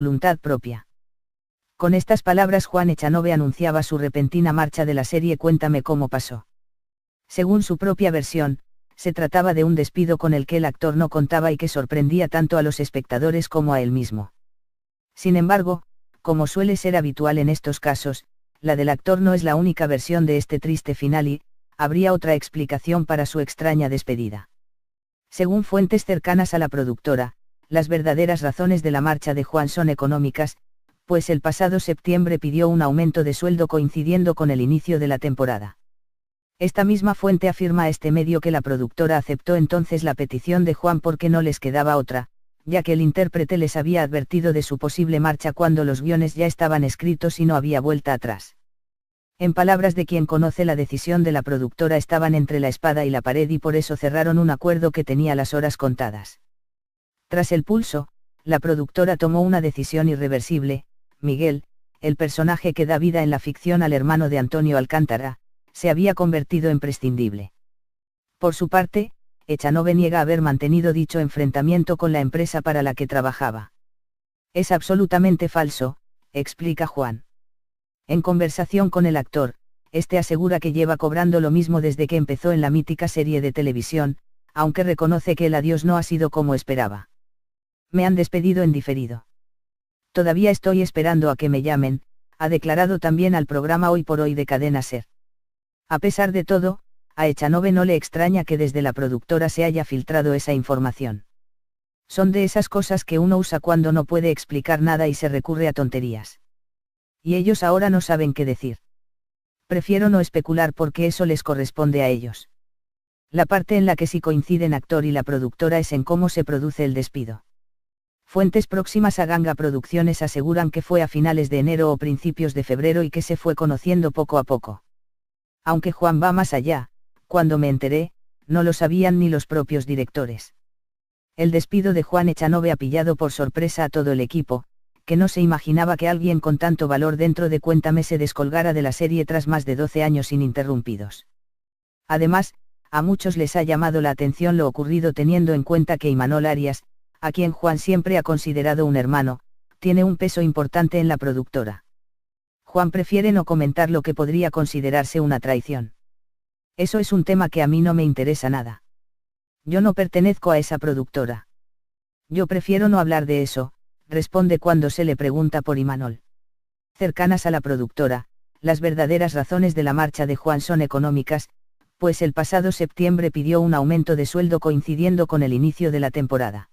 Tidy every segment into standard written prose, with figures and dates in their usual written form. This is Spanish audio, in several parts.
voluntad propia. Con estas palabras Juan Echanove anunciaba su repentina marcha de la serie Cuéntame cómo pasó. Según su propia versión, se trataba de un despido con el que el actor no contaba y que sorprendía tanto a los espectadores como a él mismo. Sin embargo, como suele ser habitual en estos casos, la del actor no es la única versión de este triste final y, habría otra explicación para su extraña despedida. Según fuentes cercanas a la productora, las verdaderas razones de la marcha de Juan son económicas, pues el pasado septiembre pidió un aumento de sueldo coincidiendo con el inicio de la temporada. Esta misma fuente afirma a este medio que la productora aceptó entonces la petición de Juan porque no les quedaba otra, ya que el intérprete les había advertido de su posible marcha cuando los guiones ya estaban escritos y no había vuelta atrás. En palabras de quien conoce la decisión de la productora, estaban entre la espada y la pared y por eso cerraron un acuerdo que tenía las horas contadas. Tras el pulso, la productora tomó una decisión irreversible. Miguel, el personaje que da vida en la ficción al hermano de Antonio Alcántara, se había convertido en prescindible. Por su parte, Echanove niega haber mantenido dicho enfrentamiento con la empresa para la que trabajaba. Es absolutamente falso, explica Juan. En conversación con el actor, este asegura que lleva cobrando lo mismo desde que empezó en la mítica serie de televisión, aunque reconoce que el adiós no ha sido como esperaba. Me han despedido en diferido. Todavía estoy esperando a que me llamen, ha declarado también al programa Hoy por Hoy de Cadena SER. A pesar de todo, a Echanove no le extraña que desde la productora se haya filtrado esa información. Son de esas cosas que uno usa cuando no puede explicar nada y se recurre a tonterías. Y ellos ahora no saben qué decir. Prefiero no especular porque eso les corresponde a ellos. La parte en la que sí coinciden actor y la productora es en cómo se produce el despido. Fuentes próximas a Ganga Producciones aseguran que fue a finales de enero o principios de febrero y que se fue conociendo poco a poco. Aunque Juan va más allá, cuando me enteré, no lo sabían ni los propios directores. El despido de Juan Echanove ha pillado por sorpresa a todo el equipo, que no se imaginaba que alguien con tanto valor dentro de Cuéntame se descolgara de la serie tras más de 12 años ininterrumpidos. Además, a muchos les ha llamado la atención lo ocurrido teniendo en cuenta que Imanol Arias, a quien Juan siempre ha considerado un hermano, tiene un peso importante en la productora. Juan prefiere no comentar lo que podría considerarse una traición. Eso es un tema que a mí no me interesa nada. Yo no pertenezco a esa productora. Yo prefiero no hablar de eso, responde cuando se le pregunta por Imanol. Cercanas a la productora, las verdaderas razones de la marcha de Juan son económicas, pues el pasado septiembre pidió un aumento de sueldo coincidiendo con el inicio de la temporada.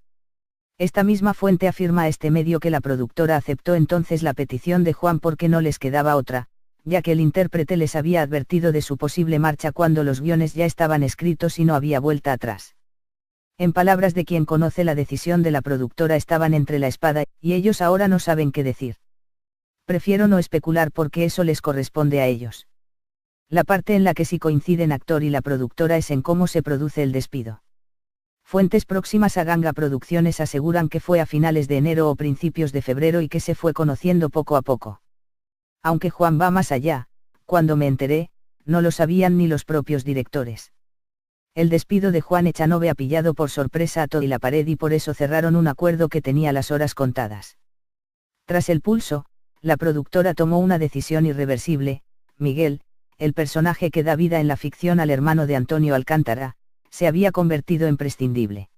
Esta misma fuente afirma a este medio que la productora aceptó entonces la petición de Juan porque no les quedaba otra, ya que el intérprete les había advertido de su posible marcha cuando los guiones ya estaban escritos y no había vuelta atrás. En palabras de quien conoce la decisión de la productora, estaban entre la espada y ellos ahora no saben qué decir. Prefiero no especular porque eso les corresponde a ellos. La parte en la que sí coinciden actor y la productora es en cómo se produce el despido. Fuentes próximas a Ganga Producciones aseguran que fue a finales de enero o principios de febrero y que se fue conociendo poco a poco. Aunque Juan va más allá, cuando me enteré, no lo sabían ni los propios directores. El despido de Juan Echanove ha pillado por sorpresa a todo y la pared y por eso cerraron un acuerdo que tenía las horas contadas. Tras el pulso, la productora tomó una decisión irreversible. Miguel, el personaje que da vida en la ficción al hermano de Antonio Alcántara, se había convertido en prescindible.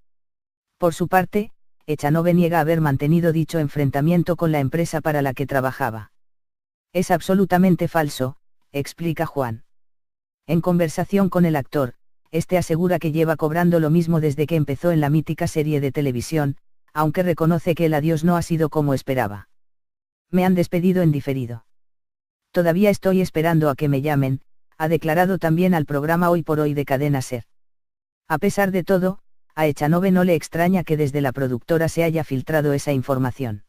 Por su parte, Echanove niega haber mantenido dicho enfrentamiento con la empresa para la que trabajaba. Es absolutamente falso, explica Juan. En conversación con el actor, este asegura que lleva cobrando lo mismo desde que empezó en la mítica serie de televisión, aunque reconoce que el adiós no ha sido como esperaba. Me han despedido en diferido. Todavía estoy esperando a que me llamen, ha declarado también al programa Hoy por Hoy de Cadena SER. A pesar de todo, a Echanove no le extraña que desde la productora se haya filtrado esa información.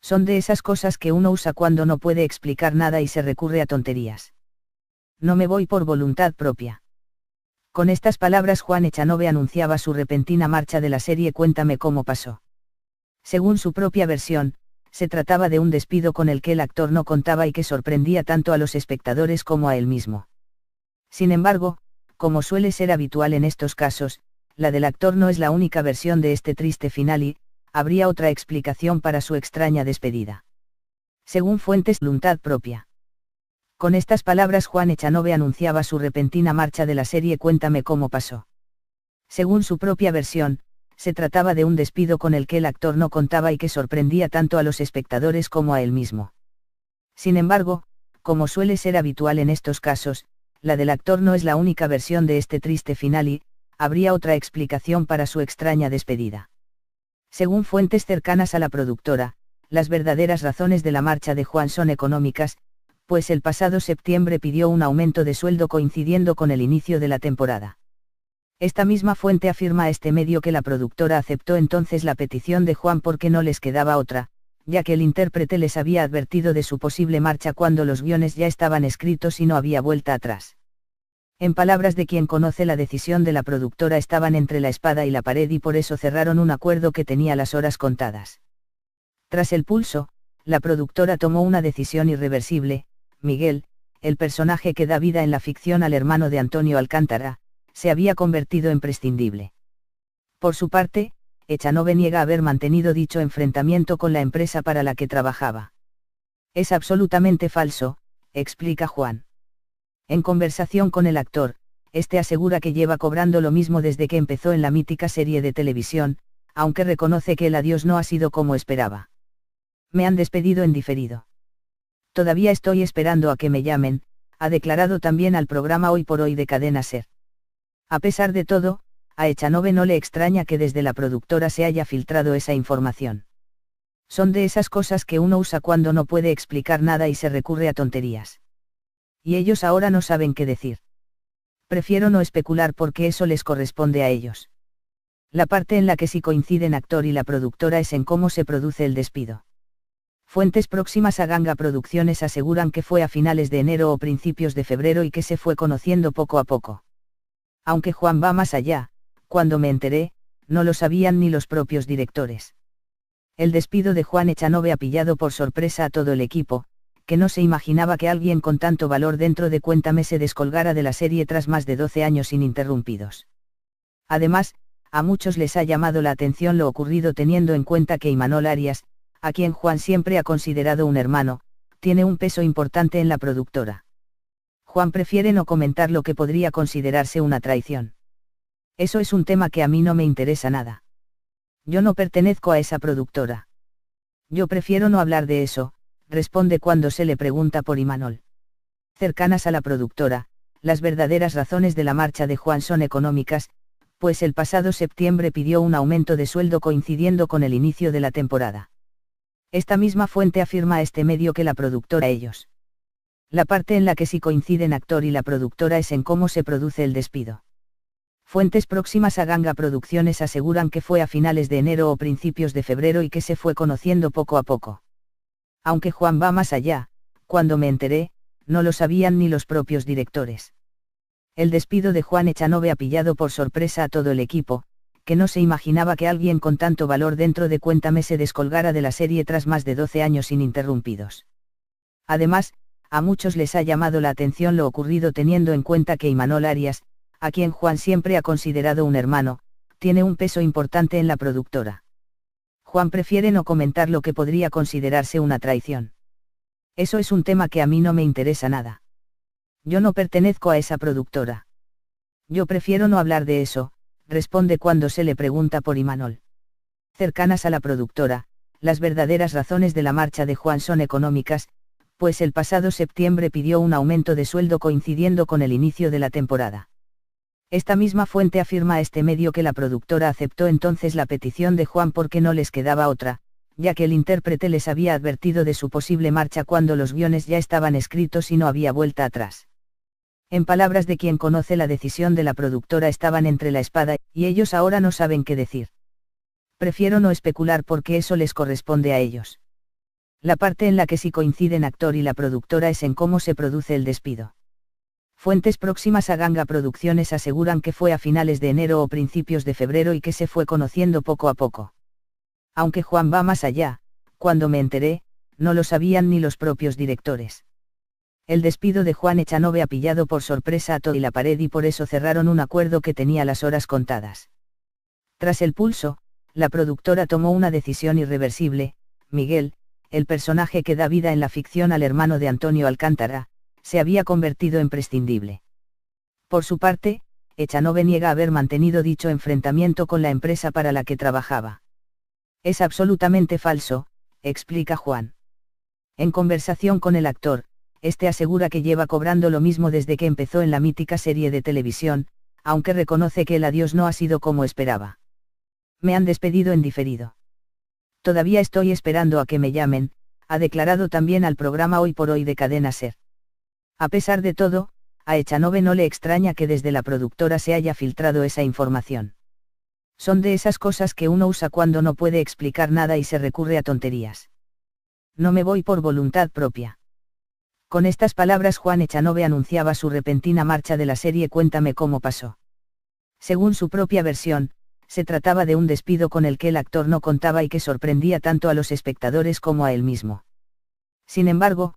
Son de esas cosas que uno usa cuando no puede explicar nada y se recurre a tonterías. No me voy por voluntad propia. Con estas palabras Juan Echanove anunciaba su repentina marcha de la serie Cuéntame cómo pasó. Según su propia versión, se trataba de un despido con el que el actor no contaba y que sorprendía tanto a los espectadores como a él mismo. Sin embargo, como suele ser habitual en estos casos, la del actor no es la única versión de este triste final y, habría otra explicación para su extraña despedida. Según fuentes, voluntad propia. Con estas palabras Juan Echanove anunciaba su repentina marcha de la serie Cuéntame cómo pasó. Según su propia versión, se trataba de un despido con el que el actor no contaba y que sorprendía tanto a los espectadores como a él mismo. Sin embargo, como suele ser habitual en estos casos, la del actor no es la única versión de este triste final y, habría otra explicación para su extraña despedida. Según fuentes cercanas a la productora, las verdaderas razones de la marcha de Juan son económicas, pues el pasado septiembre pidió un aumento de sueldo coincidiendo con el inicio de la temporada. Esta misma fuente afirma a este medio que la productora aceptó entonces la petición de Juan porque no les quedaba otra, ya que el intérprete les había advertido de su posible marcha cuando los guiones ya estaban escritos y no había vuelta atrás. En palabras de quien conoce la decisión de la productora, estaban entre la espada y la pared y por eso cerraron un acuerdo que tenía las horas contadas. Tras el pulso, la productora tomó una decisión irreversible. Miguel, el personaje que da vida en la ficción al hermano de Antonio Alcántara, se había convertido en prescindible. Por su parte, Echanove niega haber mantenido dicho enfrentamiento con la empresa para la que trabajaba. Es absolutamente falso, explica Juan. En conversación con el actor, este asegura que lleva cobrando lo mismo desde que empezó en la mítica serie de televisión, aunque reconoce que el adiós no ha sido como esperaba. Me han despedido en diferido. Todavía estoy esperando a que me llamen, ha declarado también al programa Hoy por Hoy de Cadena SER. A pesar de todo, a Echanove no le extraña que desde la productora se haya filtrado esa información. Son de esas cosas que uno usa cuando no puede explicar nada y se recurre a tonterías. Y ellos ahora no saben qué decir. Prefiero no especular porque eso les corresponde a ellos. La parte en la que sí coinciden actor y la productora es en cómo se produce el despido. Fuentes próximas a Ganga Producciones aseguran que fue a finales de enero o principios de febrero y que se fue conociendo poco a poco. Aunque Juan va más allá, cuando me enteré, no lo sabían ni los propios directores. El despido de Juan Echanove ha pillado por sorpresa a todo el equipo, que no se imaginaba que alguien con tanto valor dentro de Cuéntame se descolgara de la serie tras más de 12 años ininterrumpidos. Además, a muchos les ha llamado la atención lo ocurrido teniendo en cuenta que Imanol Arias, a quien Juan siempre ha considerado un hermano, tiene un peso importante en la productora. Juan prefiere no comentar lo que podría considerarse una traición. Eso es un tema que a mí no me interesa nada. Yo no pertenezco a esa productora. Yo prefiero no hablar de eso, responde cuando se le pregunta por Imanol. Cercanas a la productora, las verdaderas razones de la marcha de Juan son económicas, pues el pasado septiembre pidió un aumento de sueldo coincidiendo con el inicio de la temporada. Esta misma fuente afirma a este medio que la productora ellos. La parte en la que sí coinciden actor y la productora es en cómo se produce el despido. Fuentes próximas a Ganga Producciones aseguran que fue a finales de enero o principios de febrero y que se fue conociendo poco a poco. Aunque Juan va más allá, cuando me enteré, no lo sabían ni los propios directores. El despido de Juan Echanove ha pillado por sorpresa a todo el equipo, que no se imaginaba que alguien con tanto valor dentro de Cuéntame se descolgara de la serie tras más de 12 años ininterrumpidos. Además, a muchos les ha llamado la atención lo ocurrido teniendo en cuenta que Imanol Arias, a quien Juan siempre ha considerado un hermano, tiene un peso importante en la productora. Juan prefiere no comentar lo que podría considerarse una traición. Eso es un tema que a mí no me interesa nada. Yo no pertenezco a esa productora. Yo prefiero no hablar de eso, responde cuando se le pregunta por Imanol. Cercanas a la productora, las verdaderas razones de la marcha de Juan son económicas, pues el pasado septiembre pidió un aumento de sueldo coincidiendo con el inicio de la temporada. Esta misma fuente afirma a este medio que la productora aceptó entonces la petición de Juan porque no les quedaba otra, ya que el intérprete les había advertido de su posible marcha cuando los guiones ya estaban escritos y no había vuelta atrás. En palabras de quien conoce la decisión de la productora, estaban entre la espada y ellos ahora no saben qué decir. Prefiero no especular porque eso les corresponde a ellos. La parte en la que sí coinciden actor y la productora es en cómo se produce el despido. Fuentes próximas a Ganga Producciones aseguran que fue a finales de enero o principios de febrero y que se fue conociendo poco a poco. Aunque Juan va más allá, cuando me enteré, no lo sabían ni los propios directores. El despido de Juan Echanove ha pillado por sorpresa a todo y la pared y por eso cerraron un acuerdo que tenía las horas contadas. Tras el pulso, la productora tomó una decisión irreversible. Miguel, el personaje que da vida en la ficción al hermano de Antonio Alcántara, se había convertido en prescindible. Por su parte, Echanove niega haber mantenido dicho enfrentamiento con la empresa para la que trabajaba. Es absolutamente falso, explica Juan. En conversación con el actor, este asegura que lleva cobrando lo mismo desde que empezó en la mítica serie de televisión, aunque reconoce que el adiós no ha sido como esperaba. Me han despedido en diferido. Todavía estoy esperando a que me llamen, ha declarado también al programa Hoy por Hoy de Cadena SER. A pesar de todo, a Echanove no le extraña que desde la productora se haya filtrado esa información. Son de esas cosas que uno usa cuando no puede explicar nada y se recurre a tonterías. No me voy por voluntad propia. Con estas palabras Juan Echanove anunciaba su repentina marcha de la serie Cuéntame cómo pasó. Según su propia versión, se trataba de un despido con el que el actor no contaba y que sorprendía tanto a los espectadores como a él mismo. Sin embargo,